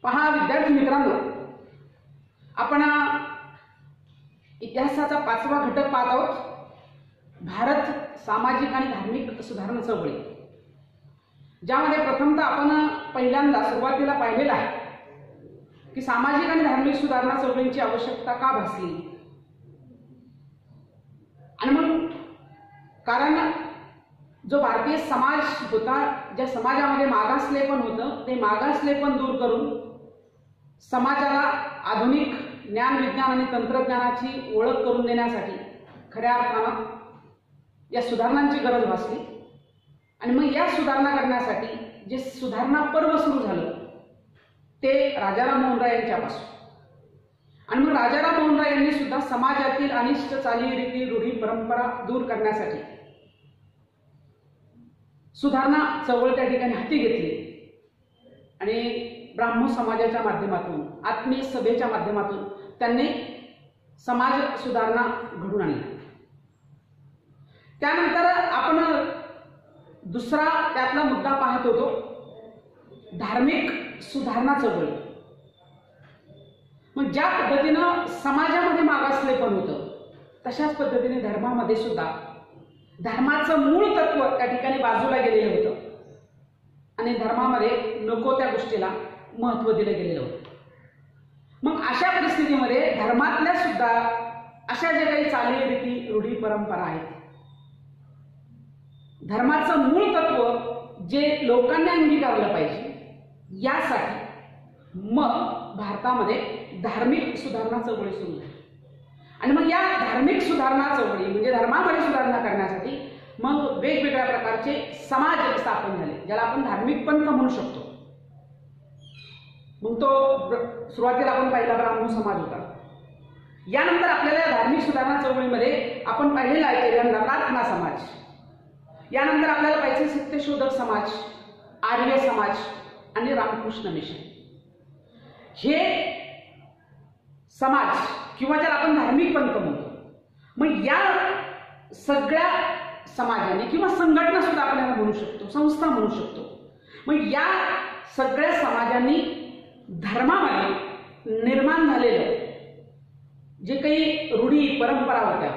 पहा विद्यार्थी मित्रांनो, आपण इतिहासाचा 5वा घटक पाहत आहोत, भारत सामाजिक आणि धार्मिक सुधारणा चळवळी, ज्यामध्ये प्रथमतः आपण पहिल्यांदा सुरुवातीला पाहिलेला आहे की सामाजिक आणि धार्मिक सुधारणा चळवळींची आवश्यकता का भासली. आणि मग कारण जो भारतीय समाज होता, ज्या समाजामध्ये मागासलेपण होतं, ते मागासलेपण दूर करून समाजाला आधुनिक ज्ञान विज्ञान आणि तंत्रज्ञानाची ओळख करून देण्यासाठी खऱ्या अर्थानं या सुधारणांची गरज भासली. आणि मग या सुधारणा करण्यासाठी जे सुधारणा पर्व सुरू झालं ते राजाराम मोहन राय यांच्यापासून. आणि मग राजाराम मोहन राय यांनी सुद्धा समाजातील अनिष्ट चालीरीती रूढी परंपरा दूर करण्यासाठी सुधारणा चळवळ त्या ठिकाणी हाती घेतली आणि ब्राह्मण समाजाच्या माध्यमातून, आत्मीय सभेच्या माध्यमातून त्यांनी समाज सुधारणा घडून आणली. त्यानंतर आपण दुसरा त्यातला मुद्दा पाहत होतो, धार्मिक सुधारणा चळवळ. मग ज्या पद्धतीनं समाजामध्ये मागासलेपण होतं, तशाच पद्धतीने धर्मामध्ये सुद्धा धर्माचं मूळ तत्व त्या ठिकाणी बाजूला गेलेलं होतं आणि धर्मामध्ये नको त्या गोष्टीला महत्त्व दिलं गेलेलं होतं. मग अशा परिस्थितीमध्ये धर्मातल्या सुद्धा अशा ज्या काही चालीरीती रूढी परंपरा आहेत, धर्माचं मूळ तत्व जे लोकांनी अंगीकारलं पाहिजे, यासाठी मग भारतामध्ये धार्मिक सुधारणा चळवळी सुरू झाली. आणि मग या धार्मिक सुधारणा चळवळी म्हणजे धर्मामध्ये सुधारणा करण्यासाठी मग वेगवेगळ्या प्रकारचे समाज स्थापन झाले, ज्याला आपण धार्मिक पंथ म्हणू शकतो. मग तो सुरुवातीला आपण पाहिला ब्राह्मण समाज होता. यानंतर आपल्याला धार्मिक सुधारणा चळवळीमध्ये आपण पाहिलेला आहे पहिल्यांदा प्रार्थना समाज. यानंतर आपल्याला पाहिजे सत्यशोधक समाज, आर्य समाज आणि रामकृष्ण मिशन. हे समाज किंवा ज्याला आपण धार्मिक पंथ म्हणतो, मग या सगळ्या समाजाने किंवा संघटना सुद्धा आपल्याला म्हणू शकतो, संस्था म्हणू शकतो, मग या सगळ्या समाजांनी धर्मामध्ये निर्माण झालेलं जे काही रूढी परंपरा होत्या,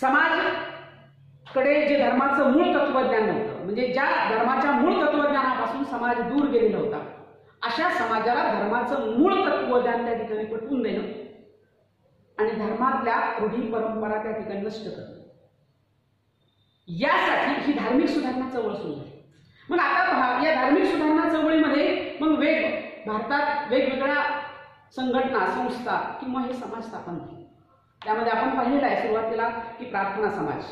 समाजकडे जे धर्माचं मूळ तत्वज्ञान नव्हतं, म्हणजे ज्या धर्माच्या मूळ तत्वज्ञानापासून समाज दूर गेलेला होता, अशा समाजाला धर्माचं मूळ तत्वज्ञान त्या ठिकाणी पटवून देणं आणि धर्मातल्या रूढी परंपरा त्या ठिकाणी नष्ट करणं, यासाठी ही धार्मिक सुधारणा चळवळ सुरू झाली. मग आता पहा, या धार्मिक सुधारणा चळवळीमध्ये मग भारतात वेगवेगळ्या संघटना, संस्था किंवा हे समाज स्थापन झाले. त्यामध्ये आपण पाहिलेलं आहे सुरुवातीला की प्रार्थना समाज,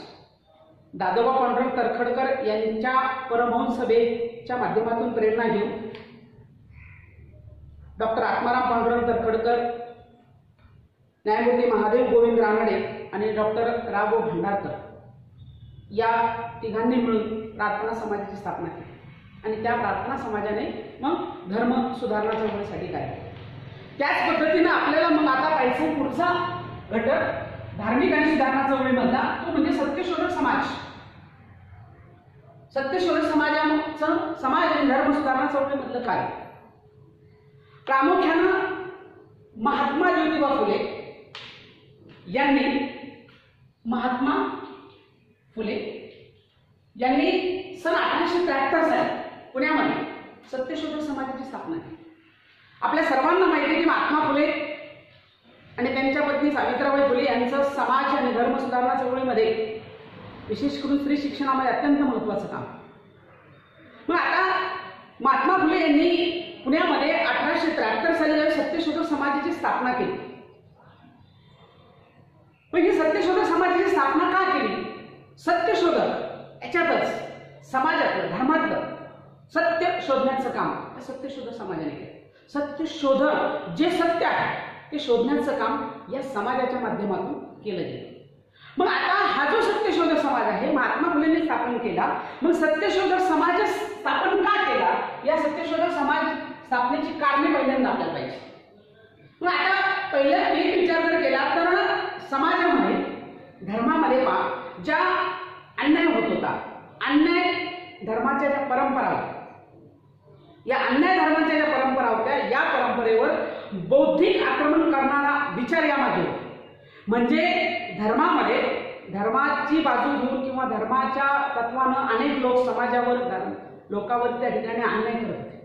दादोबा पांडुरंग तरखडकर यांच्या परमहंस सभेच्या माध्यमातून प्रेरणा घेऊन डॉक्टर आत्माराम पांडुरंग तरखडकर, न्यायमूर्ती महादेव गोविंद रानडे आणि डॉक्टर रा. गो. भंडारकर या तिघांनी मिळून प्रार्थना समाजाची स्थापना केली. आणि त्या प्रार्थना समाजाने मग धर्म सुधारणा चळवळीसाठी काय केलं. त्याच पद्धतीनं आपल्याला मग आता पाहिजे पुढचा घटक धार्मिक आणि सुधारणा चळवळीमधला, तो म्हणजे सत्यशोधक समाज. सत्यशोधक समाजाचं समाज आणि धर्म सुधारणा चळवळीमधलं काय? प्रामुख्यानं महात्मा ज्योतिबा फुले यांनी सन 1873 साली पुण्यामध्ये सत्यशोधक समाजाची स्थापना केली. आपल्या सर्वांना माहिती आहे की महात्मा फुले आणि त्यांच्या पत्नी सावित्रीबाई फुले यांचं समाज आणि धर्म सुधारणा चळवळीमध्ये विशेष करून स्त्री शिक्षणामध्ये अत्यंत महत्त्वाचं काम. मग आता महात्मा फुले यांनी पुण्यामध्ये 1873 साली ज्यावेळी सत्यशोधक समाजाची स्थापना केली, मग ही सत्यशोधक समाजाची स्थापना का केली? सत्यशोधक याच्यातच समाजातलं, धर्मातलं सत्य शोधण्याचं काम सत्यशोधक समाजाने केलं. सत्यशोधक जे सत्य आहे ते शोधण्याचं काम या समाजाच्या माध्यमातून केलं गेलं. मग आता हा जो सत्यशोधक समाज आहे महात्मा फुलेंनी स्थापन केला. मग सत्यशोधक समाज स्थापन का केला, या सत्यशोधक समाज स्थापनेची कारणे पहिल्यांदा आपल्याला पाहिजे. मग आता पहिला एक विचार जर केला तर समाजामध्ये, धर्मामध्ये ज्या अन्याय होत होता, अन्याय धर्माच्या ज्या परंपरा होत्या, या अन्याय धर्माच्या ज्या परंपरा होत्या म्हणजे धर्मामध्ये धर्माची बाजू घेऊन किंवा धर्माच्या तत्वानं अनेक लोक समाजावर लोकांवर त्या ठिकाणी अन्याय करत होते.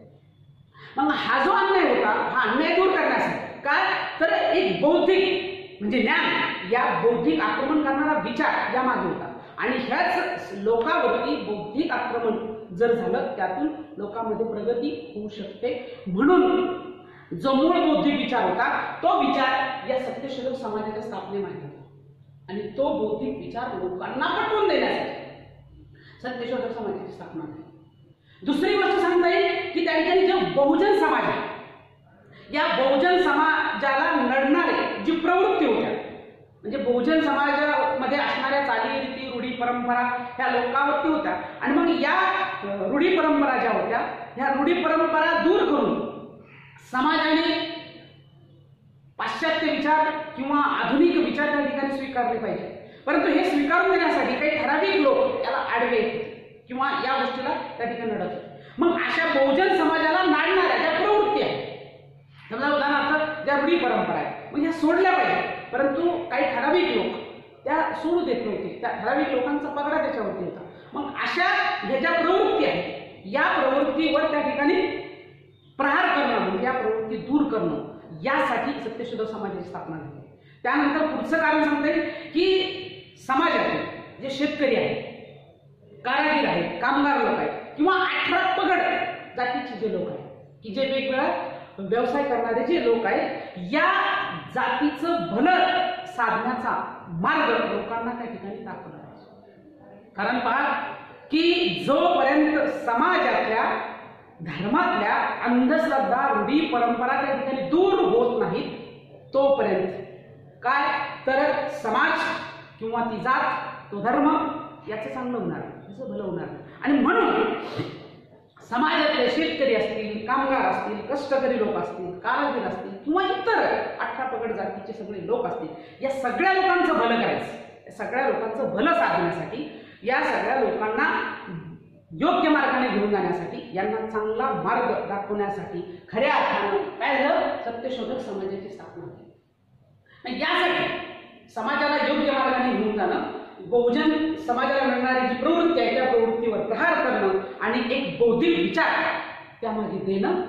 मग हा जो अन्याय होता हा अन्याय दूर करण्यासाठी काय तर एक बौद्धिक म्हणजे ज्ञान या बौद्धिक आक्रमण करणारा विचार या मागे होता. आणि ह्याच लोकांवरती बौद्धिक आक्रमण जर झालं त्यातून लोकांमध्ये प्रगती होऊ शकते. म्हणून जो मूळ बौद्धिक विचार होता तो विचार या सत्यशोधक समाजाच्या स्थापनेमागे होता. आणि तो बौद्धिक विचार लोकांना पटवून देण्यासाठी सत्यशोधक समाजाची स्थापना झाली. दुसरी गोष्ट सांगता येईल की त्या ठिकाणी जो बहुजन समाज आहे या बहुजन समाजाला नडणारे जी प्रवृत्ती होत्या म्हणजे बहुजन समाजामध्ये असणाऱ्या चालीरीती रूढी परंपरा ह्या लोकांवरती होत्या. आणि मग या रूढी परंपरा ज्या होत्या ह्या रूढी परंपरा दूर करून समाजाने पाश्चात्य विचार किंवा आधुनिक विचार त्या ठिकाणी स्वीकारले पाहिजे. परंतु हे स्वीकारून देण्यासाठी काही ठराविक लोक याला आडवे किंवा या गोष्टीला त्या ठिकाणी लढत होते. मग अशा बहुजन समाजाला नाडणाऱ्या ज्या प्रवृत्ती आहेत समजा उदाहरणार्थ ज्या रूढी परंपरा आहेत मग ह्या सोडल्या पाहिजे. परंतु काही ठराविक लोक त्या सोडू देत नव्हते. त्या ठराविक लोकांचा पगडा त्याच्यावरती होता. मग अशा ह्या ज्या प्रवृत्ती आहेत या प्रवृत्तीवर त्या ठिकाणी प्रहार करणं म्हणजे या प्रवृत्ती दूर करणं यासाठी सत्यशोधक समाजाची स्थापना झाली. त्यानंतर पुढचं कारण सांगता येईल की समाजातील जे शेतकरी आहेत कारागीर आहेत कामगार लोक आहेत किंवा 18 पगड जातीचे जे लोक आहेत की जे वेगवेगळा व्यवसाय करणारे जे लोक आहेत या जातीचं भलं साधण्याचा मार्ग लोकांना त्या ठिकाणी दाखवला पाहिजे. कारण पहा की जोपर्यंत समाजातल्या धर्मातल्या अंधश्रद्धा रूढी परंपरा त्या ठिकाणी दूर होत नाहीत तोपर्यंत काय तर समाज किंवा ती जात तो धर्म याचं चांगलं होणार याचं भलं होणार. आणि म्हणून समाजातले शेतकरी असतील कामगार असतील कष्टकरी लोक असतील कारागीर असतील किंवा इतर 18 पगड जातीचे सगळे लोक असतील या सगळ्या लोकांचं भलं करायचं. या सगळ्या लोकांचं भलं साधण्यासाठी या सगळ्या लोकांना योग्य मार्गाने घेऊन जाण्यासाठी यांना चांगला मार्ग दाखवण्यासाठी खऱ्या अर्थानं काय झालं सत्यशोधक समाजाची स्थापना झाली. यासाठी समाजाला योग्य मार्गाने घेऊन जाणं बहुजन समाजाला मिळणारी जी प्रवृत्ती आहे त्या प्रवृत्तीवर प्रहार करणं आणि एक बौद्धिक विचार त्यामागे देणं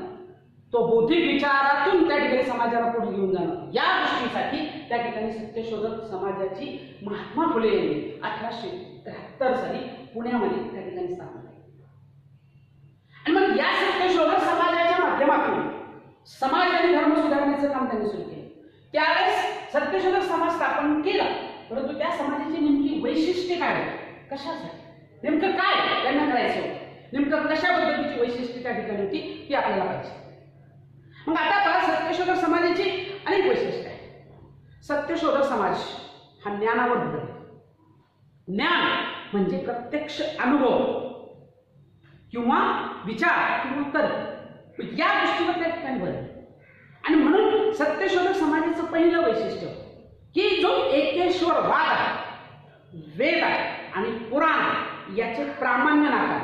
तो बौद्धिक विचारातून त्या ठिकाणी समाजाला पुढे घेऊन जाणं या गोष्टीसाठी त्या ठिकाणी सत्यशोधक समाजाची महात्मा फुले यांनी 1873 साली पुण्यामध्ये त्या ठिकाणी स्थापना केली. आणि मग या सत्यशोधक समाजाच्या माध्यमातून समाज आणि धर्म सुधारण्याचं काम त्यांनी सुरू केलं. त्यावेळेस सत्यशोधक समाज स्थापन केला परंतु त्या समाजाची नेमकी वैशिष्ट्ये काय कशासाठी नेमकं काय त्यांना करायचं होतं नेमकं कशा पद्धतीची वैशिष्ट्ये त्या ठिकाणी होती ती आपल्याला पाहिजे. मग आता पहा सत्यशोधक समाजाची अनेक वैशिष्ट्ये आहेत. सत्यशोधक समाज हा ज्ञानावर भर देतो. ज्ञान म्हणजे प्रत्यक्ष अनुभव किंवा विचार किंवा तर्क या गोष्टीवर त्या ठिकाणी भर देतो. आणि म्हणून सत्यशोधक समाजाचं पहिलं वैशिष्ट्य की जो एकेश्वरवाद आहे वेद आहे आणि पुराण याचे प्रामाण्य नाकार.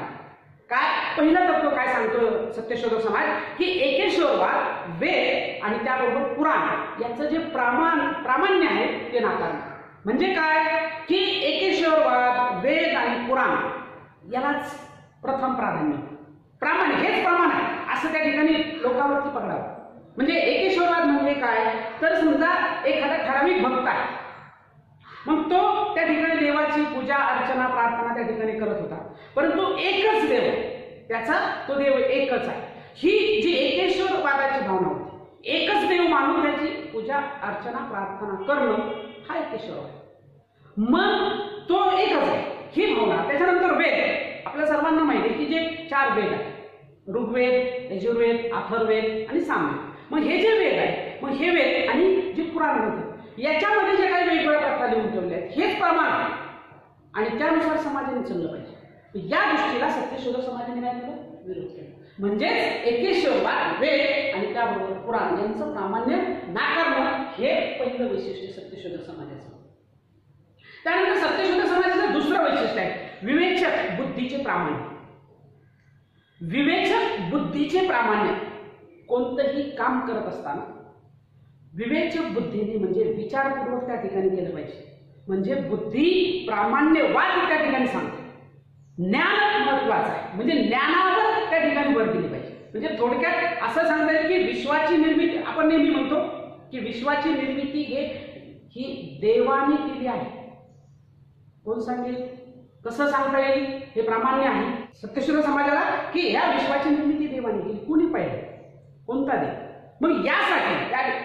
काय पहिलं तत्व काय सांगतो सत्यशोधक समाज की एकेश्वरवाद वेद आणि त्याबरोबर पुराण याचं जे प्रामाण्य आहे ते नाकार. म्हणजे काय की एकेश्वरवाद वेद आणि पुराण यालाच प्रथम प्राधान्य प्रामाण्य हेच प्रमाण आहे असं त्या ठिकाणी लोकांवरती पकडावं. म्हणजे एकेश्वरवाद म्हणजे काय तर समजा एखादा ठराविक भक्त आहे मग तो त्या ठिकाणी देवाची पूजा अर्चना प्रार्थना त्या ठिकाणी करत होता परंतु एकच देव त्याचा तो देव एकच आहे. ही जी एकेश्वरवादाची भावना होती एकच देव मानून त्याची पूजा अर्चना प्रार्थना करणं हा एकेश्वरवाद. मग तो एकच आहे ही भावना. त्याच्यानंतर वेद आपल्या सर्वांना माहिती आहे की जे 4 वेद आहेत ऋग्वेद यजुर्वेद अथर्ववेद आणि सामवेद. मग हे जे वेद आहे मग हे वेद आणि जे पुराण होते याच्यामध्ये जे काही वेगवेगळ्या प्रकार लिहून ठेवले आहेत हेच प्रमाण आहे आणि त्यानुसार समाजाने चाललं पाहिजे. या गोष्टीला सत्यशोधक समाजाने काय केलं विरोध केला. म्हणजेच एकेश्वरवाद वेद आणि त्याबरोबर पुराण यांचं प्रामाण्य नाकारणं हे पहिलं वैशिष्ट्य सत्यशोधक समाजाचं. त्यानंतर सत्यशोधक समाजाचं दुसरं वैशिष्ट्य आहे विवेचक बुद्धीचे प्रामाण्य. विवेचक बुद्धीचे प्रामाण्य कोणतंही काम करत असताना विवेचक बुद्धीने म्हणजे विचारपूर्वक त्या ठिकाणी केलं पाहिजे. म्हणजे बुद्धी प्रामाण्यवाद त्या ठिकाणी सांगते. ज्ञान महत्वाचं आहे, म्हणजे ज्ञानावर त्या ठिकाणी भर दिली पाहिजे. म्हणजे थोडक्यात असं सांगता येईल की विश्वाची निर्मिती, आपण नेहमी म्हणतो की विश्वाची निर्मिती ही देवाने केली आहे. कोण सांगेल, कसं सांगता येईल, हे प्रामाण्य आहे सत्यशोधक समाजाला की या विश्वाची निर्मिती देवाने केली. कुणी पाहिजे, कोणता देव? मग यासाठी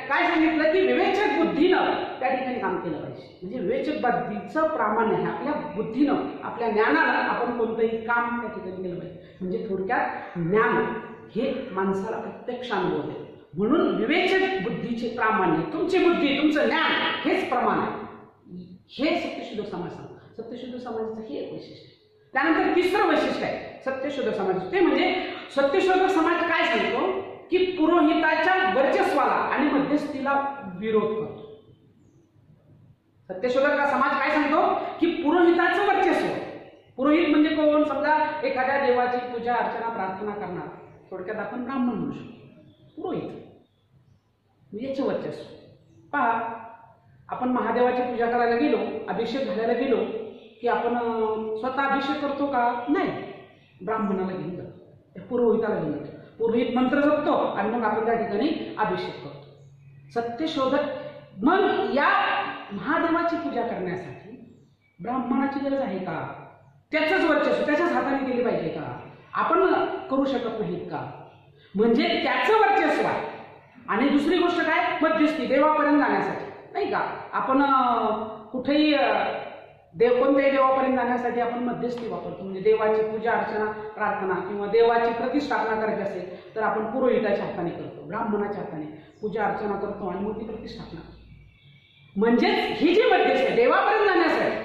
काय सांगितलं की विवेचक बुद्धीनं त्या ठिकाणी काम केलं पाहिजे. म्हणजे विवेचक बुद्धीचं प्रामाण्य आहे. आपल्या बुद्धीनं, आपल्या ज्ञानानं आपण कोणतंही काम त्या ठिकाणी केलं पाहिजे. म्हणजे थोडक्यात ज्ञान हे माणसाला प्रत्यक्ष अनुभव आहे. म्हणून विवेचक बुद्धीचे प्रामाण्य, तुमची बुद्धी, तुमचं ज्ञान हेच प्रमाण आहे. हे सत्यशोधक समाज सांगतो. सत्यशोधक समाजाचं हे एक वैशिष्ट्य आहे. त्यानंतर तिसरं वैशिष्ट्य आहे सत्यशोधक समाज, ते म्हणजे सत्यशोधक समाज काय सांगतो की पुरोहिताच्या वर्चस्वाला आणि मध्यस्थीला विरोध करतो. सत्यशोधक समाज काय सांगतो की पुरोहिताचं वर्चस्व, पुरोहित म्हणजे कोण? समजा एखाद्या देवाची पूजा अर्चना प्रार्थना करणार, थोडक्यात आपण ब्राह्मण म्हणू शकतो. पुरोहित याचे वर्चस्व. पहा, आपण महादेवाची पूजा करायला गेलो, अभिषेक घालायला गेलो की आपण स्वतः अभिषेक करतो का? नाही, ब्राह्मणाला घेऊन जातो, पुरोहिताला घेऊन जातो. पुरोहित मंत्र जपतो आणि मग आपण त्या ठिकाणी अभिषेक करतो. सत्यशोधक मग या महादेवाची पूजा करण्यासाठी ब्राह्मणाची गरज आहे का? त्याचंच वर्चस्व त्याच्याच हाताने केली पाहिजे का? आपण करू शकत नाहीत का? म्हणजे त्याचं वर्चस्व आहे. आणि दुसरी गोष्ट काय? मध्यस्थी, देवापर्यंत जाण्यासाठी नाही का? आपण कुठेही कोणत्याही देवापर्यंत जाण्यासाठी आपण मध्यस्थी वापरतो. म्हणजे देवाची पूजा अर्चना प्रार्थना किंवा देवाची प्रतिष्ठापना करायची असेल तर आपण पुरोहिताच्या हाताने करतो, ब्राह्मणाच्या हाताने पूजा अर्चना करतो आणि मग ती प्रतिष्ठापना. म्हणजे ही जी मध्यस्थी देवापर्यंत जाण्यासाठी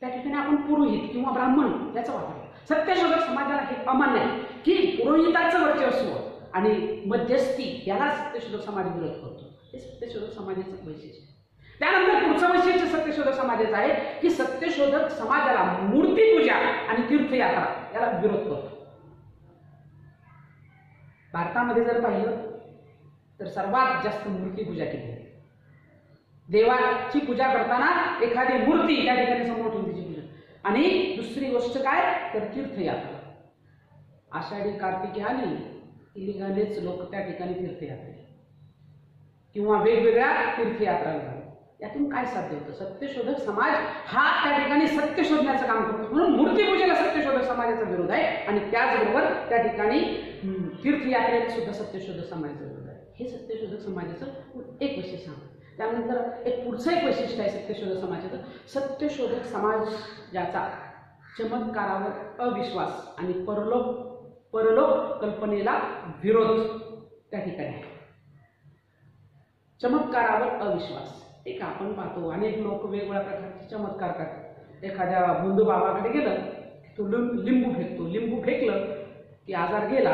त्या ठिकाणी आपण पुरोहित किंवा ब्राह्मण याचा वापर. सत्यशोधक समाजाला हे अमान्य आहे की पुरोहिताचं वर्चस्व आणि मध्यस्थी याला सत्यशोधक समाज विरोध करतो. हे सत्यशोधक समाजाचं वैशिष्ट्य. त्यानंतर पुढचं वैशिष्ट्य सत्यशोधक समाजाचं आहे की सत्यशोधक समाजाला मूर्तीपूजा आणि तीर्थयात्रा याला विरोध करतो. भारतामध्ये जर पाहिलं तर सर्वात जास्त मूर्तीपूजा केली जाते. देवाची पूजा करताना एखादी मूर्ती त्या ठिकाणी समोर ठेवून तिची पूजा. आणि दुसरी गोष्ट काय तर तीर्थयात्रा. आषाढी कार्तिकी आली की निघालेच लोक त्या ठिकाणी तीर्थयात्रा किंवा वेगवेगळ्या तीर्थयात्रा झाल्या. यातून काय साध्य होतं? सत्यशोधक समाज हा त्या ठिकाणी सत्य शोधण्याचं काम करतो. म्हणून मूर्तीपूजेला सत्यशोधक समाजाचा विरोध आहे आणि त्याचबरोबर त्या ठिकाणी तीर्थयात्रेला सुद्धा सत्यशोधक समाजाचा विरोध आहे. हे सत्यशोधक समाजाचं एक वैशिष्ट्य आहे. त्यानंतर एक पुढचं एक वैशिष्ट्य आहे सत्यशोधक समाजाचं. सत्यशोधक समाजाचा चमत्कारावर अविश्वास आणि परलोक कल्पनेला विरोध त्या ठिकाणी आहे. चमत्कारावर अविश्वास. एक आपण पाहतो अनेक लोक वेगवेगळ्या प्रकारचे चमत्कार करतात. एखाद्या बंधू बाबाकडे गेलं तो लिंबू फेकतो, लिंबू फेकलं की आजार गेला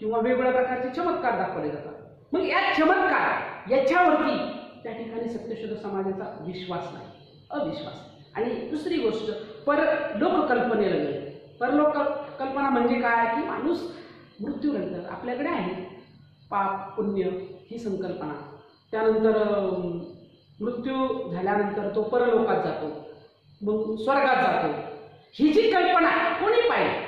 किंवा वेगवेगळ्या प्रकारचे चमत्कार दाखवले जातात. मग या चमत्कार याच्यावरती त्या ठिकाणी सत्यशोधक समाजाचा विश्वास नाही, अविश्वास. आणि दुसरी गोष्ट परलोक कल्पनेला गेलं. परलोक कल्पना म्हणजे काय की माणूस मृत्यूनंतर आपल्याकडे आहे पाप पुण्य ही संकल्पना. त्यानंतर मृत्यू झाल्यानंतर तो परलोकात जातो, मग स्वर्गात जातो. ही जी कल्पना कोणी पाहिजे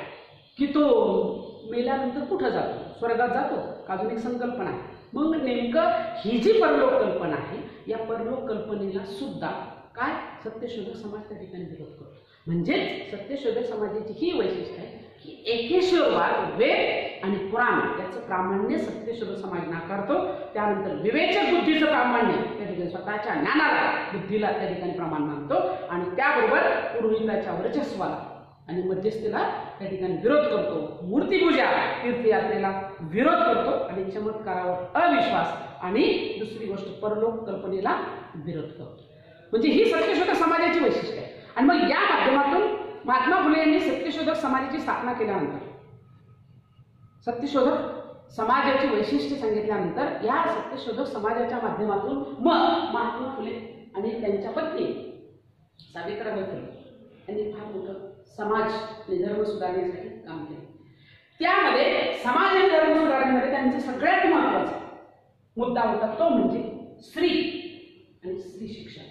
की तो मेल्यानंतर कुठं जातो, स्वर्गात जातो का? अजून एक संकल्पना आहे. मग नेमकं ही जी परलोक कल्पना आहे या परलोक कल्पनेला सुद्धा काय सत्यशोधक समाज त्या ठिकाणी विरोध करतो. म्हणजेच सत्यशोधक समाजाची ही वैशिष्ट्य आहे की एकेश्वरवाद, वेद आणि पुराण याचं प्रामाण्य सत्यशोधक समाज नाकारतो. त्यानंतर विवेचक बुद्धीचं प्रामाण्य त्या ठिकाणी स्वतःच्या ज्ञानाला, बुद्धीला त्या ठिकाणी प्रमाण मानतो आणि त्याबरोबर पुरोहिताच्या वर्चस्वाला आणि मध्यस्थीला त्या ठिकाणी विरोध करतो. मूर्तीपूजा तीर्थयात्रेला विरोध करतो आणि चमत्कारावर अविश्वास आणि दुसरी गोष्ट परलोक कल्पनेला विरोध करतो. म्हणजे ही सत्यशोधक समाजाची वैशिष्ट्य आहे. आणि मग या माध्यमातून महात्मा फुले यांनी सत्यशोधक समाजाची स्थापना केल्यानंतर, सत्यशोधक समाजाची वैशिष्ट्य सांगितल्यानंतर या सत्यशोधक समाजाच्या माध्यमातून मग महात्मा फुले आणि त्यांच्या पत्नी सावित्रीबाई फुले यांनी फार मोठं समाज आणि धर्म सुधारण्यासाठी काम केले. त्यामध्ये समाज आणि धर्म सुधारण्यामध्ये त्यांचं सगळ्यात महत्त्वाचं मुद्दा होता तो म्हणजे स्त्री आणि स्त्री शिक्षण,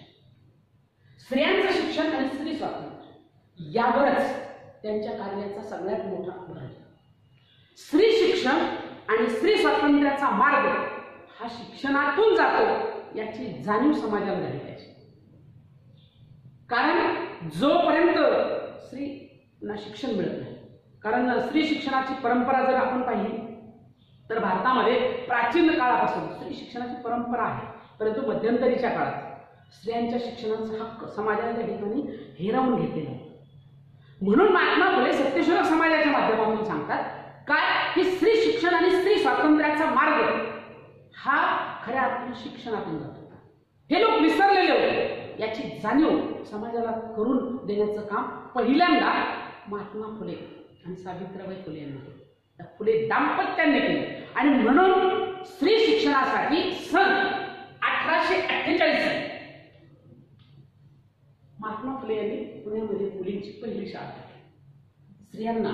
स्त्रियांचं शिक्षण आणि स्त्री स्वातंत्र्य यावरच त्यांच्या कार्याचा सगळ्यात मोठा भर आहे. स्त्री शिक्षण आणि स्त्री स्वातंत्र्याचा मार्ग हा शिक्षणातून जातो याची जाणीव समाजाला झाली पाहिजे. कारण जोपर्यंत स्त्रीला शिक्षण मिळत नाही, कारण स्त्री शिक्षणाची परंपरा जर आपण पाहिली तर भारतामध्ये प्राचीन काळापासून स्त्री शिक्षणाची परंपरा आहे, परंतु मध्यंतरीच्या काळात स्त्रियांच्या शिक्षणाचा हक्क समाजाने त्या ठिकाणी हिरावून घेतलेला आहे. म्हणून महात्मा फुले सत्यशोधक समाजाच्या माध्यमातून सांगतात काय की स्त्री शिक्षण आणि स्त्री स्वातंत्र्याचा मार्ग हा खऱ्या अर्थाने शिक्षणातून जातो. हे लोक विसरलेले होते, याची जाणीव समाजाला करून देण्याचं काम पहिल्यांदा महात्मा फुले आणि सावित्रीबाई फुले यांनी केलं. फुले दाम्पत्याने केले आणि म्हणून स्त्री शिक्षणासाठी सन 1848 महात्मा फुले यांनी पुण्यामध्ये मुलींची पहिली शाळा टाकली. स्त्रियांना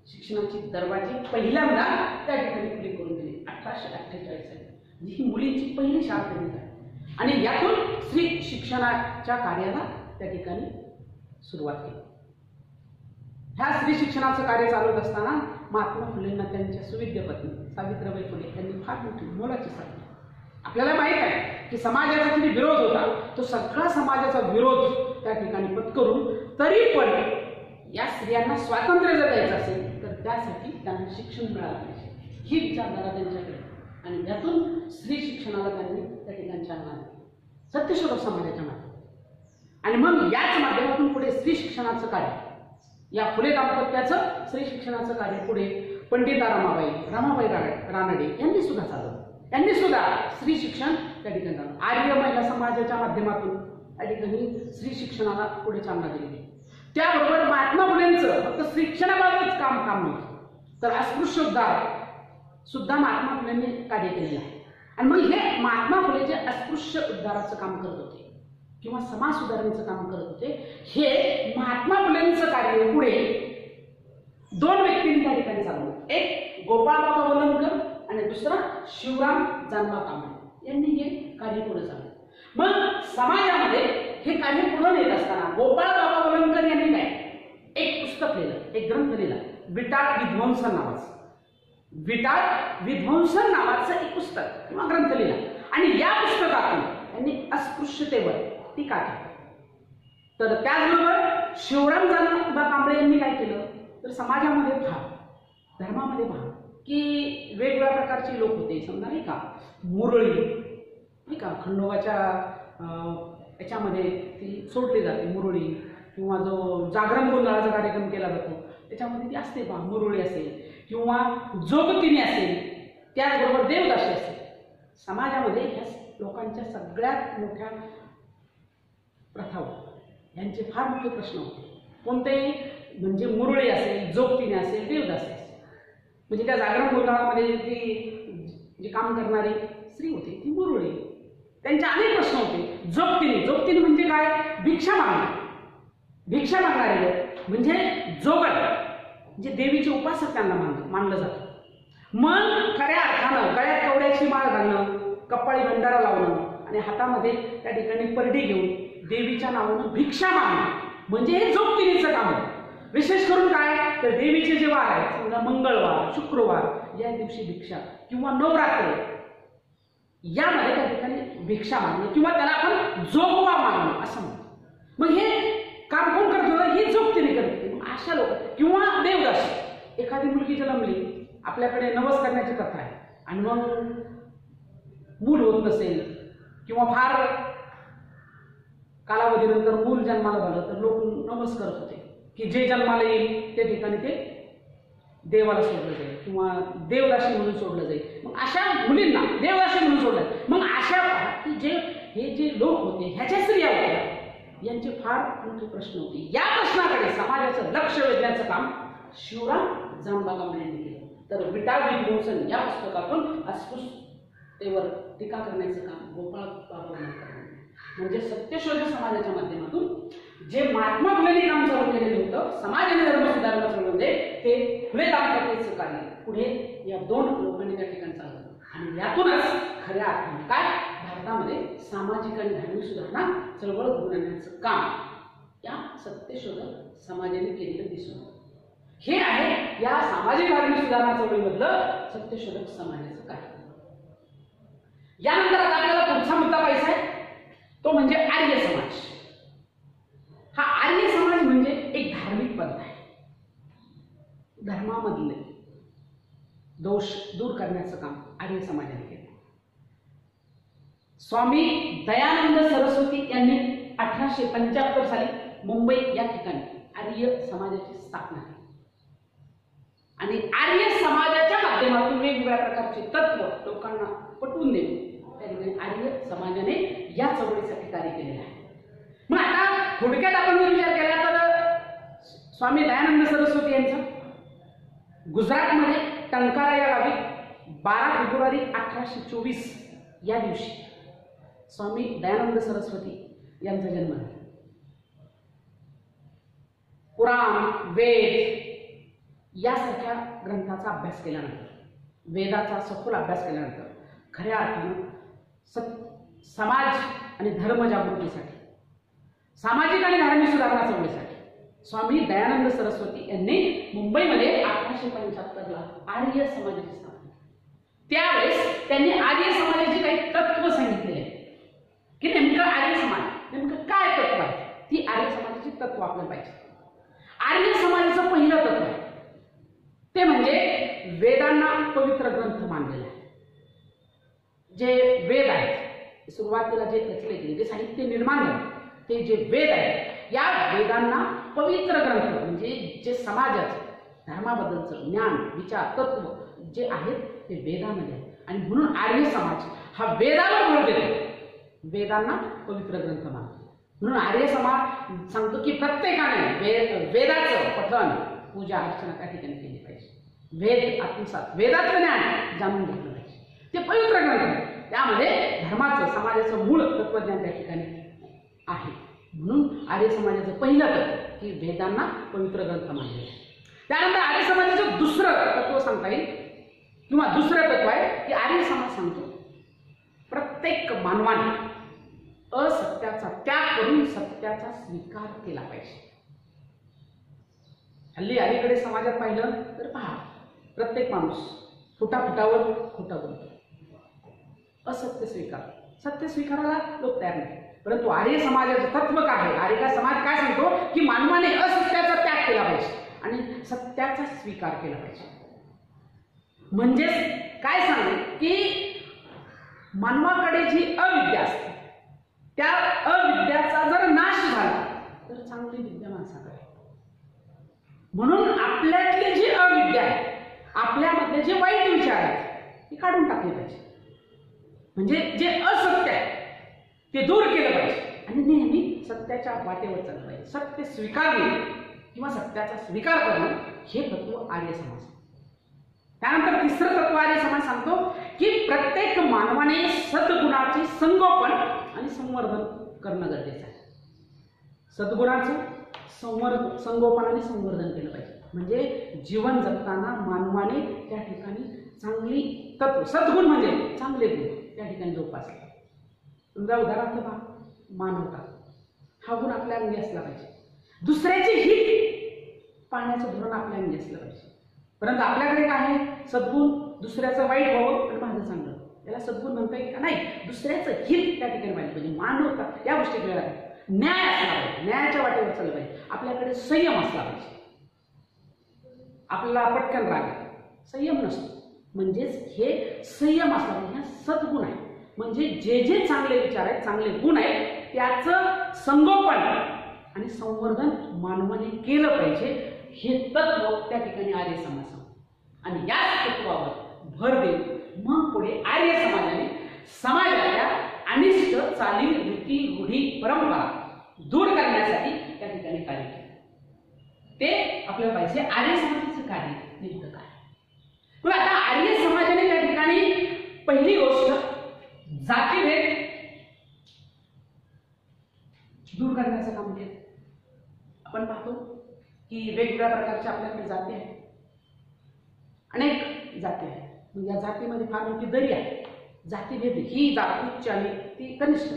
शिक्षणाची दरवाजे पहिल्यांदा त्या ठिकाणी खुली करून दिली 1848 साली. ही मुलींची पहिली शाळा त्यांनी टाकली आणि यातून स्त्री शिक्षणाच्या कार्याला त्या ठिकाणी सुरुवात केली. ह्या स्त्री शिक्षणाचं कार्य चालवत असताना महात्मा फुलेंना त्यांच्या सुविद्य पत्नी सावित्रीबाई फुले यांनी फार मोठी मोलाची साथ दिली. आपल्याला माहित आहे की समाजाचा किती विरोध होता, तो सगळा समाजाचा विरोध त्या ठिकाणी पत्करून तरी पण या स्त्रियांना स्वातंत्र्य जर द्यायचं असेल तर त्यासाठी त्यांना शिक्षण मिळालं पाहिजे ही विचारधारा त्यांच्याकडे आणि त्यातून स्त्री शिक्षणाला त्यांनी त्या ठिकाणी चालना दिली सत्यशोधक समाजाच्या माध्यमातून. आणि मग याच माध्यमातून पुढे स्त्री शिक्षणाचं कार्य, या फुले दाम्पत्याचं स्त्री शिक्षणाचं कार्य पुढे पंडिता रमाबाई रानडे यांनी सुद्धा चालवलं. यांनी सुद्धा स्त्री शिक्षण त्या ठिकाणी चालवलं. आर्य महिला समाजाच्या माध्यमातून त्या ठिकाणी स्त्री शिक्षणाला पुढे चालना दिली. त्याबरोबर महात्मा फुलेंचं फक्त शिक्षणाबाबतच काम नव्हतं, तर अस्पृश्य उद्धार सुद्धा महात्मा फुलेंनी कार्य केलेलं आहे. आणि मग हे महात्मा फुले जे अस्पृश्य उद्धाराचं काम करत होते किंवा समाज सुधारणेचं काम करत होते, हे महात्मा फुलेंचं कार्य पुढे दोन व्यक्तींनी त्या ठिकाणी चालवलं. एक गोपाळबाबा वलंगकर आणि दुसरा शिवराम जानबा कांबळे यांनी हे कार्य पुढे चालवलं. मग समाजामध्ये हे कार्य पुढे नेत असताना गोपाळबाबा वलंगकर यांनी काय एक पुस्तक लिहिलं, एक ग्रंथ लिहिला, विटाळ विध्वंसन नावाचं. विटाळ विध्वंसन नावाचं एक पुस्तक किंवा ग्रंथ लिहिला आणि या पुस्तकातून त्यांनी अस्पृश्यतेवर टीका केली. तर त्याचबरोबर शिवराम जानबा कांबळे यांनी काय केलं तर समाजामध्ये धर्मामध्ये की वेगवेगळ्या प्रकारचे लोक होते, समजा नाही का मुरळी नाही का खंडोबाच्या याच्यामध्ये ती सोडली जाते मुरळी, किंवा जो जागरण गोंधळाचा कार्यक्रम केला जातो त्याच्यामध्ये ती असते पहा मुरळी असेल किंवा जोगतिनी असेल, त्याचबरोबर देवदासी असेल. समाजामध्ये ह्या लोकांच्या सगळ्यात मोठ्या प्रथा होत्या, यांचे फार मोठे प्रश्न होते. कोणतेही म्हणजे मुरळी असेल, जोगतिनी असेल, देवदासी असेल, म्हणजे त्या जागरण गोंधळामध्ये ती जी काम करणारी स्त्री होती ती मुरळी, त्यांचे अनेक प्रश्न होते. जोगतिनी म्हणजे काय, भिक्षा मागणारे लोक म्हणजे जोगड, जे देवीचे उपासक त्यांना मानलं जातं. मग खऱ्या अर्थानं गळ्यात कवड्याची माळ घालणं, कपाळी भंडारा लावणं आणि हातामध्ये त्या ठिकाणी परडी घेऊन देवीच्या नावानं भिक्षा मागणं म्हणजे हे जोगतिनीचं काम आहे. विशेष करून काय तर देवीचे जे वार आहेत, समजा मंगळवार, शुक्रवार या दिवशी भिक्षा किंवा नवरात्र यामध्ये त्या ठिकाणी भिक्षा मागणं किंवा त्याला आपण जोगवा मागणं असं म्हणतो. मग हे काम कोण करत होतं, ही जोगतिनी करते. अशा लोक किंवा देवदासी, एखादी मुलगी जन्मली, आपल्याकडे नवस करण्याची प्रथा आहे आणि मग मूल होत नसेल किंवा फार कालावधीनंतर मूल जन्माला झालं तर लोक नवस करत होते की जे जन्माला येईल त्या ठिकाणी ते देवाला सोडलं जाईल किंवा देवदासी म्हणून सोडलं जाईल. मग अशा मुलींना देवदासी म्हणून सोडलं. मग अशा की हे जे लोक होते ह्याच्या स्त्रिया होत्या, यांचे फार मोठे प्रश्न होते. या प्रश्नाकडे समाजाचं लक्ष वेधण्याचं काम शिवराम जानबा कांबळे यांनी केलं. तर विटाळ विध्वंसन या पुस्तकातून अस्पृश्यतेवर टीका करण्याचं काम गोपाळबाबा वलंगकर म्हणजे सत्यशोधक समाजाच्या माध्यमातून जे महात्मा फुलेंनी काम चालू केलेलं होतं, समाज आणि धर्म सुधारणा चळवळीमध्ये ते फुले दाम्पत्याचं कार्य पुढे या दोन लोकांनी त्या ठिकाणी चालवलं आणि यातूनच खऱ्या अर्थाने काय भारतामध्ये सामाजिक आणि धार्मिक सुधारणा चळवळ घडवून आणण्याचं काम या सत्यशोधक समाजाने केलेलं दिसून येतं. हे आहे या सामाजिक धार्मिक सुधारणा चळवळीमधलं सत्यशोधक समाजाचं कार्य. यानंतर आता आपल्याला पुढचा मुद्दा पाहिजे आहे तो म्हणजे आर्य समाज. हा आर्य समाज म्हणजे एक धार्मिक पंथ आहे. धर्मामधले दोष दूर करण्याचं काम आर्य समाजाने केलं. स्वामी दयानंद सरस्वती यांनी 1875 साली मुंबई या ठिकाणी आर्य समाजाची स्थापना केली आणि आर्य समाजाच्या माध्यमातून वेगवेगळ्या प्रकारचे तत्व लोकांना पटवून देऊन त्या ठिकाणी आर्य समाजाने या चळवळीसाठी कार्य केलेलं आहे. मग आता थोडक्यात आपण जर विचार केला तर स्वामी दयानंद सरस्वती यांचं गुजरातमध्ये टंकारा या गावी 12 फेब्रुवारी 1824 या दिवशी स्वामी दयानंद सरस्वती यांचा जन्म झाला. पुराण वेद यासारख्या ग्रंथाचा अभ्यास केल्यानंतर, वेदाचा सखोल अभ्यास केल्यानंतर खऱ्या अर्थानं समाज आणि धर्म जागृतीसाठी, सामाजिक आणि धार्मिक सुधारणा चळवळीसाठी स्वामी दयानंद सरस्वती यांनी मुंबईमध्ये 1875 ला आर्य समाजाची स्थापना. त्यावेळेस त्यांनी आर्य समाजाची काही तत्व सांगितलेले की नेमकं आर्य समाज नेमकं काय तत्व आहे, ती आर्य समाजाची तत्व आपल्याला पाहिजे. आर्य समाजाचं पहिलं तत्व आहे ते म्हणजे वेदांना पवित्र ग्रंथ मानलेला आहे. जे वेद आहेत सुरुवातीला जे रचले गेले, जे साहित्य निर्माण झाले ते जे वेद आहेत या वेदांना पवित्र ग्रंथ म्हणजे जे समाजाचं धर्माबद्दलचं ज्ञान विचार तत्व जे आहेत ते वेदामध्ये आहे. आणि म्हणून आर्य समाज हा वेदावर भर देतो, वेदांना पवित्र ग्रंथ मानतो. म्हणून आर्य समाज सांगतो की प्रत्येकाने वेदाचं पठण पूजा अर्चना त्या ठिकाणी केली पाहिजे. वेद आत्मसात वेदातलं ज्ञान जाणून घेतलं पाहिजे. ते पवित्र ग्रंथ त्यामध्ये धर्माचं समाजाचं मूळ तत्वज्ञान त्या ठिकाणी आहे. म्हणून आर्य समाजाचं पहिलं तत्व की वेदांना पवित्र ग्रंथ मानले. त्यानंतर आर्य समाजाचं दुसरं तत्व सांगता येईल किंवा दुसरं तत्व आहे की आर्य समाज सांगतो प्रत्येक मानवाने असत्याचा त्याग करून सत्याचा स्वीकार केला पाहिजे. हल्ली अलीकडे समाजात पाहिलं तर पहा प्रत्येक माणूस फुटाफुटावर खोटा बोलतो. असत्य स्वीकार, सत्य स्वीकारायला लोक तयार नाही. परंतु आर्य समाजाचं तत्व काय आहे, आर्य समाज काय सांगतो की मानवाने असत्याचा त्याग केला पाहिजे आणि सत्याचा स्वीकार केला पाहिजे. म्हणजेच काय सांगेल की मानवाकडे जी अविद्या असते त्या अविद्याचा जर नाश झाला तर चांगली विद्या माणसाकडे. म्हणून आपल्यातली जी अविद्या आहे, आपल्यामध्ये जे वाईट विचार आहेत ते काढून टाकले पाहिजे. म्हणजे जे असत्य आहे ते दूर केलं पाहिजे आणि नेहमी सत्याच्या वाटेवर चाललं पाहिजे. सत्य स्वीकारणे किंवा सत्याचा स्वीकार करणं हे तत्व आर्य समाज. त्यानंतर तिसरं तत्व आर्य समाज सांगतो की प्रत्येक मानवाने सद्गुणाचे संगोपन आणि संवर्धन करणं गरजेचं आहे. सद्गुणाचं संगोपन आणि संवर्धन केलं पाहिजे. म्हणजे जीवन जगताना मानवाने त्या ठिकाणी चांगली तत्व सद्गुण म्हणजे चांगले गुण त्या ठिकाणी जोपासले. तुमचा उदाहरणार्थ पहा, मानवता हा गुण आपल्या अंगी असला पाहिजे. दुसऱ्याचे हित पाहण्याचं धोरण आपल्या अंगी असलं पाहिजे. परंतु आपल्याकडे काय आहे, सद्गुण दुसऱ्याचं वाईट व्हावं आणि माझं चांगलं, याला सद्गुण म्हणता येईल का? नाही. दुसऱ्याचं हित त्या ठिकाणी पाहिजे पाहिजे. मानवता या गोष्टी कळल्या पाहिजे. न्याय असला पाहिजे, न्यायाच्या वाटेवर चाललं पाहिजे. आपल्याकडे संयम असला पाहिजे. आपल्याला पटकन राग संयम नसतो. म्हणजेच हे संयम असला पाहिजे. हा सद्गुण आहे. म्हणजे जे जे चांगले विचार आहेत चांगले गुण आहेत त्याचं संगोपन आणि संवर्धन मानवाने केलं पाहिजे. हे तत्व त्या ठिकाणी आर्य समाज आणि याच तत्वावर भर देऊन मग पुढे आर्य समाजाने समाजाच्या अनिष्ट चाली रीती रूढी परंपरा दूर करण्यासाठी त्या ठिकाणी कार्य केले. ते आपल्याला पाहिजे आर्य समाजाचं कार्य नेमकं काय. मग आता आर्य समाजाने त्या ठिकाणी पहिली गोष्ट जातीभेद दूर करण्याचं काम केलं. आपण पाहतो की वेगवेगळ्या प्रकारच्या आपल्याकडे जाती आहेत, अनेक जाती आहेत. या जातीमध्ये फार मोठी दरी आहे. जातीभेद ही जात उच्च आणि ती कनिष्ठ,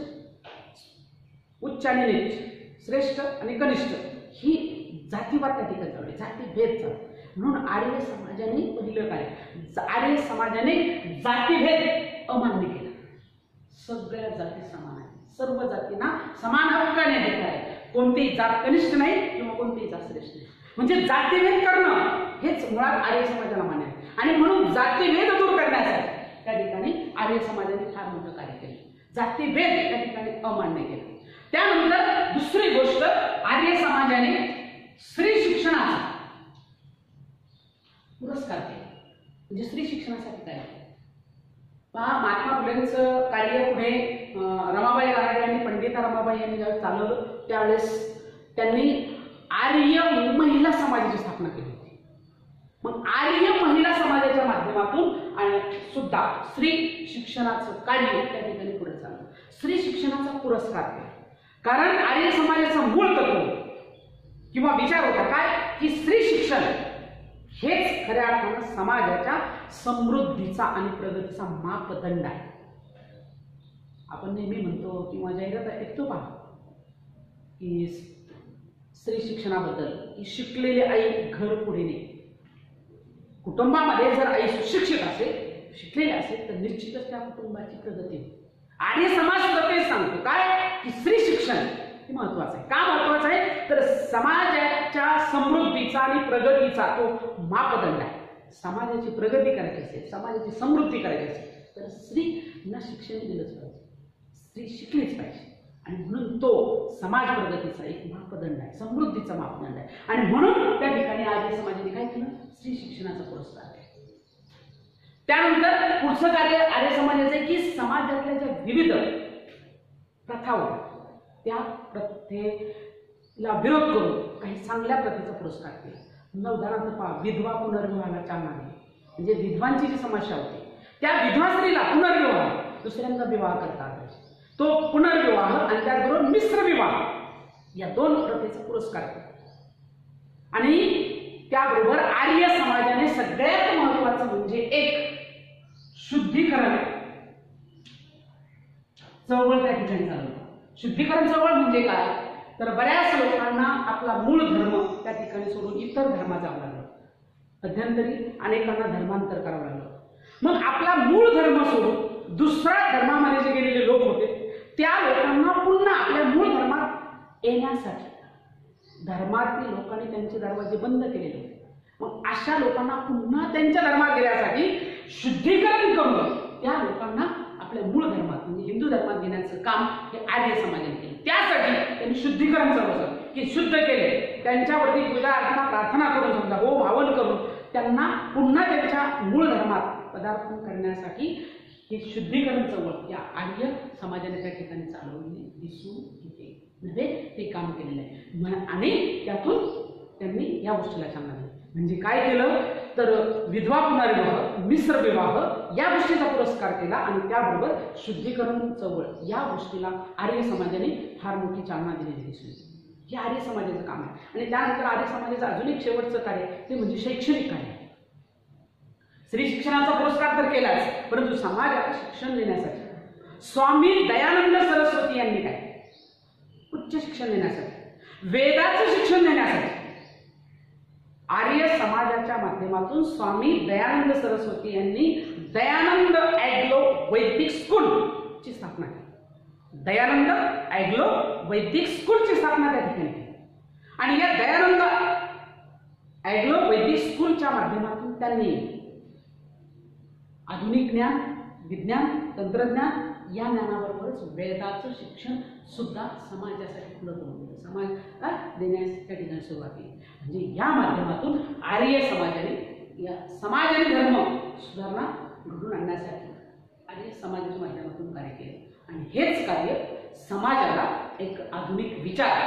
उच्च आणि नीच, श्रेष्ठ आणि कनिष्ठ ही जातीवाद त्या ठिकाणी चालू आहे, जातीभेद चालू. म्हणून आर्य समाजाने पहिलं कार्य, आर्य समाजाने जातीभेद अमान्य केला. सगळ्या जाती समान आहेत, सर्व जातींना समान हक्काने अधिकार आहे. कोणतीही जात कनिष्ठ नाही किंवा कोणतीही जात श्रेष्ठ नाही. म्हणजे जातीभेद करणं हेच मुळात आर्य समाजाला मान्य आहे. आणि म्हणून जातीभेद दूर करण्यासाठी त्या ठिकाणी आर्य समाजाने फार मोठं कार्य केलं. जातीभेद त्या ठिकाणी अमान्य केलं. त्यानंतर दुसरी गोष्ट, आर्य समाजाने स्त्री शिक्षणाचा पुरस्कार केला. म्हणजे स्त्री शिक्षणासाठी काय पहा, महात्मा फुलेंचं कार्य पुढे रमाबाई रानडे आणि पंडिता रमाबाई यांनी ज्यावेळेस चालवलं त्यावेळेस त्यांनी आर्य महिला समाजाची स्थापना केली होती. मग आर्य महिला समाजाच्या माध्यमातून सुद्धा स्त्री शिक्षणाचं कार्य त्या ठिकाणी पुढे चाललं. स्त्री शिक्षणाचा पुरस्कार केला. कारण आर्य समाजाचा मूळ तत्व किंवा विचार होता काय की स्त्री शिक्षण हेच खऱ्या अर्थानं समाजाच्या समृद्धीचा आणि प्रगतीचा मापदंड आहे. आपण नेहमी म्हणतो किंवा जाहिरात ऐकतो पहा की स्त्री शिक्षणाबद्दल की शिकलेली आई घर पुढे नेते. कुटुंबामध्ये जर आई सुशिक्षित असेल, शिकलेली असेल तर निश्चितच त्या कुटुंबाची प्रगती होते. आर्य समाज सुद्धा तेच सांगतो काय की स्त्री शिक्षण हे महत्वाचं आहे. का महत्वाचं आहे तर समाजाच्या समृद्धीचा आणि प्रगतीचा तो मापदंड आहे. समाजाची प्रगती करायची असेल, समाजाची समृद्धी करायची असेल तर स्त्रीला शिक्षण दिलंच पाहिजे, स्त्री शिकलीच पाहिजे. आणि म्हणून तो समाज प्रगतीचा एक मापदंड आहे, समृद्धीचा मापदंड आहे. आणि म्हणून त्या ठिकाणी आर्य समाजाने काय केलं, स्त्री शिक्षणाचा पुरस्कार आहे. त्यानंतर पुढचं कार्य आर्य समाजाचं आहे की समाजातल्या ज्या विविध प्रथा होत्या त्या प्रथेला विरोध करून काही चांगल्या प्रथेचा पुरस्कार केला. उदाहरणार्थ पहा, विधवा पुनर्विवाहाला चालना दिली. म्हणजे विधवांची जी समस्या होती त्या विधवा स्त्रीला पुनर्विवाह, दुसऱ्यांदा विवाह करता आला, तो पुनर्विवाह आणि त्याचबरोबर मिश्र विवाह या दोन प्रथेचा पुरस्कार केला. आणि त्याबरोबर आर्य समाजाने सगळ्यात महत्वाचं म्हणजे एक शुद्धीकरण चळवळ त्या ठिकाणी चालवली. शुद्धीकरण चळवळ म्हणजे काय तर बऱ्याच लोकांना आपला मूळ धर्म त्या ठिकाणी सोडून इतर धर्मात जावं लागलं. मध्यंतरी अनेकांना धर्मांतर करावं लागलं. मग आपला मूळ धर्म सोडून दुसऱ्या धर्मामध्ये जे गेलेले लोक होते त्या लोकांना पुन्हा आपल्या मूळ धर्मात येण्यासाठी धर्मातील लोकांनी त्यांचे दरवाजे बंद केलेले होते. मग अशा लोकांना पुन्हा त्यांच्या धर्मात गेल्यासाठी शुद्धीकरण करून त्या लोकांना आपल्या मूळ धर्मात म्हणजे हिंदू धर्मात घेण्याचं काम हे आर्य समाजाने केलं. त्यासाठी त्यांनी शुद्धीकरण चालवलं की शुद्ध केले, त्यांच्यावरती पूजा अर्चना प्रार्थना करून समजा हो भावन करून त्यांना पुन्हा त्यांच्या मूळ धर्मात पदार्पण करण्यासाठी हे शुद्धीकरण चळवळ या आर्य समाजाने त्या ठिकाणी चालवली दिसून येते. म्हणजे ते काम केलेलं आहे. आणि त्यातून त्यांनी या गोष्टीला चालना दिली. म्हणजे काय केलं तर विधवा पुनर्विवाह, मिश्र विवाह या गोष्टीचा पुरस्कार केला आणि त्याबरोबर शुद्धीकरण चळवळ या गोष्टीला आर्य समाजाने फार मोठी चालना दिलेली दिसून येते. हे आर्य समाजाचं काम आहे. आणि त्यानंतर आर्य समाजाचं अजून एक शेवटचं कार्य ते म्हणजे शैक्षणिक कार्य. स्त्री शिक्षणाचा पुरस्कार तर केलाच, परंतु समाजाला शिक्षण देण्यासाठी स्वामी दयानंद सरस्वती यांनी काय उच्च शिक्षण देण्यासाठी, वेदाचं शिक्षण देण्यासाठी आर्य समाजाच्या माध्यमातून स्वामी दयानंद सरस्वती यांनी दयानंद ॲग्लो वैदिक स्कूल ची स्थापना केली. दयानंद ॲग्लो वैदिक स्कूलची स्थापना त्या ठिकाणी केली. आणि या दयानंद ॲग्लो वैदिक स्कूलच्या माध्यमातून त्यांनी आधुनिक ज्ञान, विज्ञान, तंत्रज्ञान या ज्ञानाबरोबरच वेदाचं शिक्षण सुद्धा समाजासाठी खुलं करून दिलं, समाज देण्यास त्या ठिकाणी सुरुवात केली. म्हणजे या माध्यमातून आर्य समाजाने या समाज आणि धर्म सुधारणा घडून आणण्यासाठी आर्य समाजाच्या माध्यमातून कार्य केले. आणि हेच कार्य समाजाला एक आधुनिक विचार,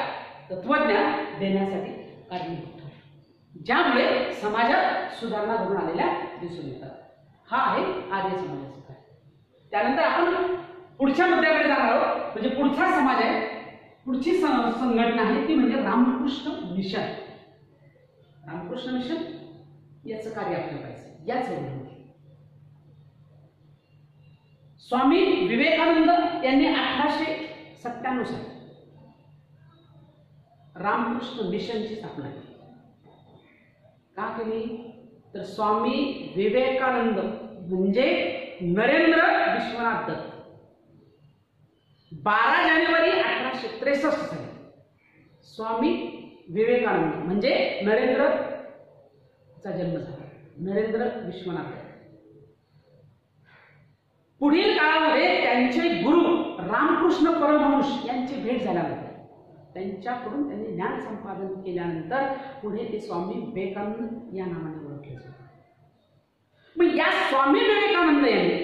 तत्वज्ञान देण्यासाठी कारणीभूत ठरले, ज्यामुळे समाजात सुधारणा घडून आलेल्या दिसून येतात. हा आहे आर्य समाजाचा कार्य. त्यानंतर आपण पुढच्या मुद्द्याकडे जाणार आहोत. म्हणजे पुढचा समाज आहे, पुढची संघटना आहे ती म्हणजे रामकृष्ण मिशन. रामकृष्ण मिशन याचं कार्य आपल्याला पाहिजे. याच स्वामी विवेकानंद यांनी 1897 साली रामकृष्ण मिशनची स्थापना केली. का केली? तर स्वामी विवेकानंद म्हणजे नरेंद्र विश्वनाथ दत्त 12 जानेवारी 1863 साली स्वामी विवेकानंद म्हणजे नरेंद्रचा जन्म झाला. नरेंद्र विश्वनाथ दत्त. पुढील काळामध्ये त्यांचे गुरु रामकृष्ण परमहंस यांची भेट झाल्यानंतर त्यांच्याकडून त्यांनी ज्ञान संपादन केल्यानंतर पुढे ते स्वामी विवेकानंद या नावाने ओळखले जातात. मग या स्वामी विवेकानंद यांनी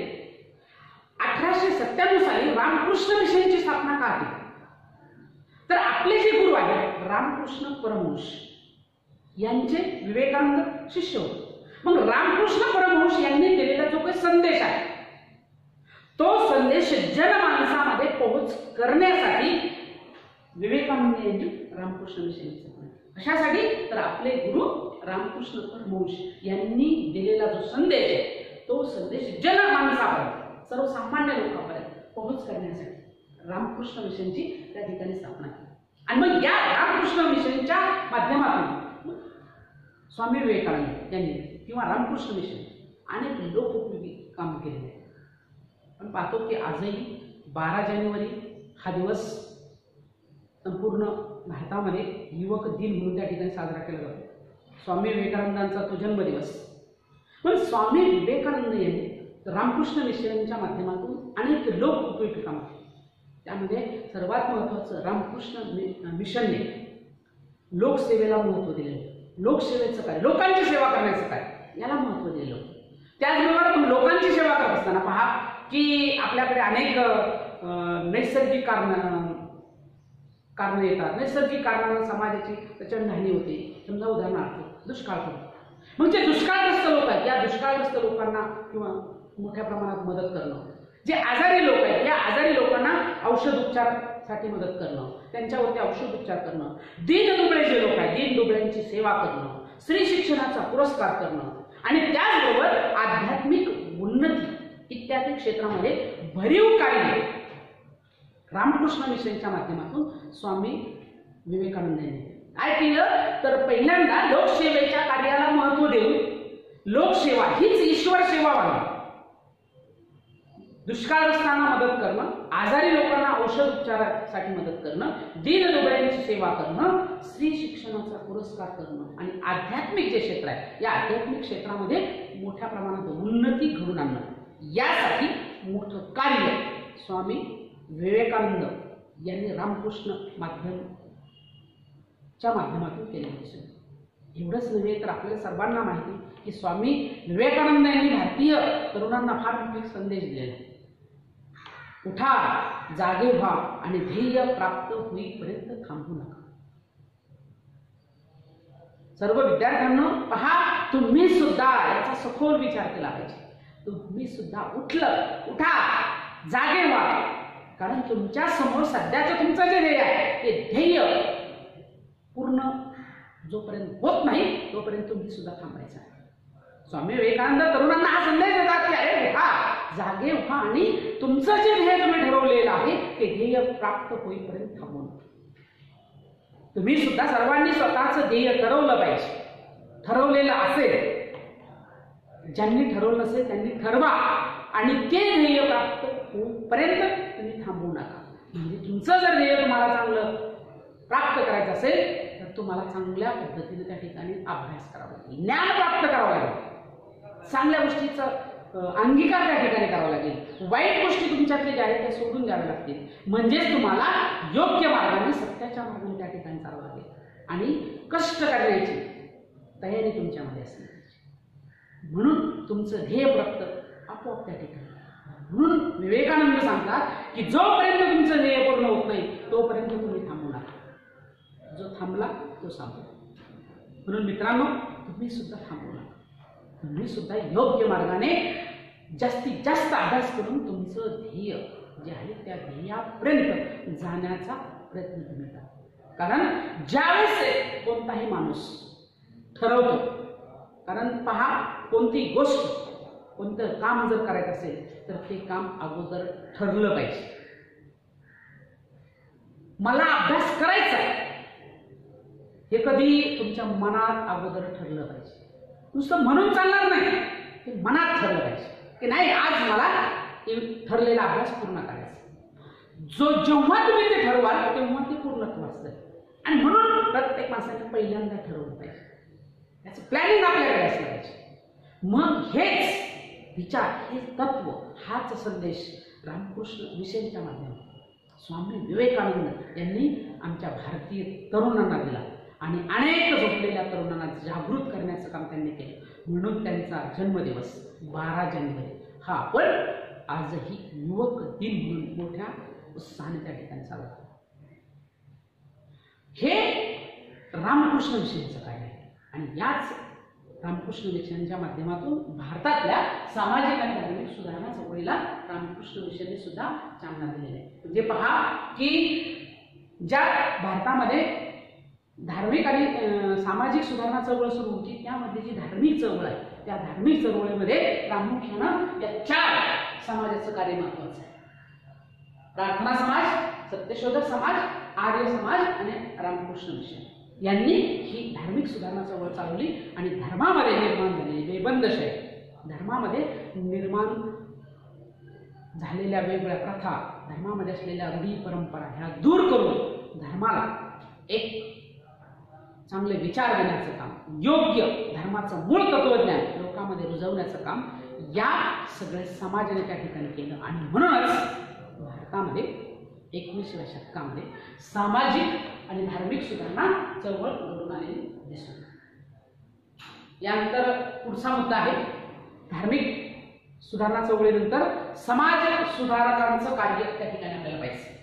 1897 साली रामकृष्ण मिशनची स्थापना का केली? तर आपले जे गुरु आहेत रामकृष्ण परमहंस यांचे विवेकानंद शिष्य होते. मग रामकृष्ण परमहंस यांनी दिलेला जो काही संदेश आहे तो संदेश जनमानसामध्ये पोहोच करण्यासाठी विवेकानंद यांनी रामकृष्ण मिशनची स्थापना केली. कशासाठी? तर आपले गुरु रामकृष्ण परमहंस यांनी दिलेला जो संदेश आहे तो संदेश जनमानसापर्यंत सर्वसामान्य लोकांपर्यंत पोहोच करण्यासाठी रामकृष्ण मिशनची त्या ठिकाणी स्थापना केली. आणि मग या रामकृष्ण मिशनच्या माध्यमातून स्वामी विवेकानंद यांनी किंवा रामकृष्ण मिशन अनेक लोकोपयोगी काम केले. आपण पाहतो की आजही 12 जानेवारी हा दिवस संपूर्ण भारतामध्ये युवक दिन म्हणून त्या ठिकाणी साजरा केला जातो. स्वामी विवेकानंदांचा तो जन्मदिवस. पण स्वामी विवेकानंद यांनी रामकृष्ण मिशनच्या माध्यमातून अनेक लोक उपयोगी काम केले. त्यामध्ये सर्वात महत्त्वाचं रामकृष्ण मिशनने लोकसेवेला महत्त्व दिले. लोकसेवेचं कार्य, लोकांची सेवा करण्याचं कार्य याला महत्त्व दिलं होतं. त्याचबरोबर लोकांची सेवा करत असताना पहा की आपल्याकडे अनेक नैसर्गिक कारण येतात. नैसर्गिक कारणाने समाजाची प्रचंड हानी होते. समजा उदाहरणार्थ दुष्काळ पडतो. मग जे दुष्काळग्रस्त लोक आहेत या दुष्काळग्रस्त लोकांना किंवा मोठ्या प्रमाणात मदत करणं. जे आजारी लोक आहेत या आजारी लोकांना औषध उपचारासाठी मदत करणं, त्यांच्यावरती औषध उपचार करणं. दीनदुबळे जे लोक आहेत दीनदुबळ्यांची सेवा करणं, स्त्री शिक्षणाचा पुरस्कार करणं आणि त्याचबरोबर आध्यात्मिक उन्नती इत्यादी क्षेत्रामध्ये भरीव कार्य रामकृष्ण मिशनच्या माध्यमातून स्वामी विवेकानंद यांनी काय केलं? तर पहिल्यांदा लोकसेवेच्या कार्याला महत्त्व देऊन लोकसेवा हीच ईश्वर सेवा व्हावी. दुष्काळग्रस्तांना मदत करणं, आजारी लोकांना औषध उपचारासाठी मदत करणं, दीनदुबळ्यांची सेवा करणं, स्त्री शिक्षणाचा पुरस्कार करणं आणि आध्यात्मिक जे क्षेत्र आहे या आध्यात्मिक क्षेत्रामध्ये मोठ्या प्रमाणात उन्नती घडवून आणणं यासाठी मोठं कार्य स्वामी विवेकानंद यांनी रामकृष्ण माध्यमच्या माध्यमातून केलेलं दिसतं. एवढंच नव्हे तर आपल्याला सर्वांना माहिती की स्वामी विवेकानंद यांनी भारतीय तरुणांना फार मोठा संदेश दिलेला आहे. उठा, जागे व्हा आणि ध्येय प्राप्त होईपर्यंत थांबू नका. सर्व विद्यार्थ्यांना पहा, तुम्ही सुद्धा याचा सखोल विचार केला पाहिजे. तुम्ही सुद्धा उठा, जागे व्हा. कारण तुमच्या समोर सध्याचं तुमचं जे ध्येय आहे ते ध्येय पूर्ण जोपर्यंत होत नाही तोपर्यंत तुम्ही सुद्धा थांबायचं आहे. स्वामी विवेकानंद तरुणांना हा संदेश देतात की अरे उठा, जागे व्हा आणि तुमचं जे ध्येय तुम्ही ठरवलेलं आहे ते ध्येय प्राप्त होईपर्यंत थांबू नका. तुम्ही सुद्धा सर्वांनी स्वतःचं ध्येय ठरवलं पाहिजे. ठरवलेलं असेल, ज्यांनी ठरवलं नसेल त्यांनी ठरवा आणि ते ध्येय प्राप्त होईपर्यंत तुम्ही थांबू नका. म्हणजे तुमचं जर ध्येय तुम्हाला चांगलं प्राप्त करायचं असेल तर तुम्हाला चांगल्या पद्धतीने त्या ठिकाणी अभ्यास करावा लागेल, ज्ञान प्राप्त करावं लागेल, चांगल्या गोष्टीचा अंगीकार त्या ठिकाणी करावा लागेल, वाईट गोष्टी तुमच्यातले ज्या आहेत त्या सोडून द्याव्या लागतील. म्हणजेच तुम्हाला योग्य मार्गाने सत्याच्या मार्गाने त्या ठिकाणी चालावं लागेल आणि कष्ट करण्याची तयारी तुमच्यामध्ये असली पाहिजे. म्हणून तुमचं ध्येय प्राप्त आपोआप त्या ठिकाणी. म्हणून विवेकानंद सांगतात की जोपर्यंत तुमचं ध्येय पूर्ण होत नाही तोपर्यंत तुम्ही थांबू नका. जो थांबला तो सांगतो. म्हणून मित्रांनो, तुम्ही सुद्धा थांबू नका. तुम्ही सुद्धा योग्य मार्गाने जास्तीत जास्त अभ्यास करून तुमचं ध्येय जे आहे त्या ध्येयापर्यंत जाण्याचा प्रयत्न तुम्ही करा. कारण ज्यावेळेस कोणताही माणूस ठरवतो, कारण पहा कोणती गोष्ट कोणतं काम जर करायचं असेल तर ते काम अगोदर ठरलं पाहिजे. मला अभ्यास करायचा आहे हे कधी तुमच्या मनात अगोदर ठरलं पाहिजे. नुसतं म्हणून चालणार नाही, ते मनात ठरलं पाहिजे की नाही आज मला ठरलेला अभ्यास पूर्ण करायचा. जेव्हा तुम्ही ते ठरवाल तेव्हा ते पूर्णत्वास जाईल. आणि म्हणून प्रत्येक माणसाने पहिल्यांदा ठरवलं पाहिजे, त्याचं प्लॅनिंग आपल्याकडे असलं पाहिजे. मग हेच विचार, हे तत्व, हाच संदेश रामकृष्ण मिशनच्या माध्यमातून स्वामी विवेकानंद यांनी आमच्या भारतीय तरुणांना दिला आणि अनेक झोपलेल्या तरुणांना जागृत करण्याचं काम त्यांनी केलं. म्हणून त्यांचा जन्मदिवस 12 जानेवारी हा आपण आजही युवक दिन म्हणून मोठ्या उत्साहाने त्या ठिकाणी साजरा करतो. हे रामकृष्ण मिशनचं कार्य आहे आणि याच रामकृष्ण मिशनच्या माध्यमातून भारतातल्या सामाजिक आणि धार्मिक सुधारणा चळवळीला रामकृष्ण मिशनने सुद्धा चालना दिलेली आहे. म्हणजे पहा की ज्या भारतामध्ये धार्मिक आणि सामाजिक सुधारणा चळवळ सुरू होती त्यामध्ये जी धार्मिक चळवळ आहे त्या धार्मिक चळवळीमध्ये प्रामुख्यानं या 4 समाजाचं कार्य महत्वाचं आहे. प्रार्थना समाज, सत्यशोधक समाज, आर्य समाज आणि रामकृष्ण मिशन यांनी ही धार्मिक सुधारणा चळवळ चालवली आणि धर्मामध्ये निर्माण झालेली बेबंदशाही, धर्मामध्ये निर्माण झालेल्या वेगवेगळ्या प्रथा, धर्मामध्ये असलेल्या रूढी परंपरा ह्या दूर करून धर्माला एक चांगले विचार देण्याचं काम, योग्य धर्माचं मूळ तत्वज्ञान लोकांमध्ये रुजवण्याचं काम या सगळ्या समाजाने त्या ठिकाणी केलं. आणि म्हणूनच भारतामध्ये 21व्या शतकामध्ये सामाजिक आणि धार्मिक सुधारणा चळवळ घडून आलेली दिसून. यानंतर पुढचा मुद्दा आहे धार्मिक सुधारणा चळवळीनंतर समाज सुधारकांचं कार्य त्या ठिकाणी आपल्याला पाहिजे.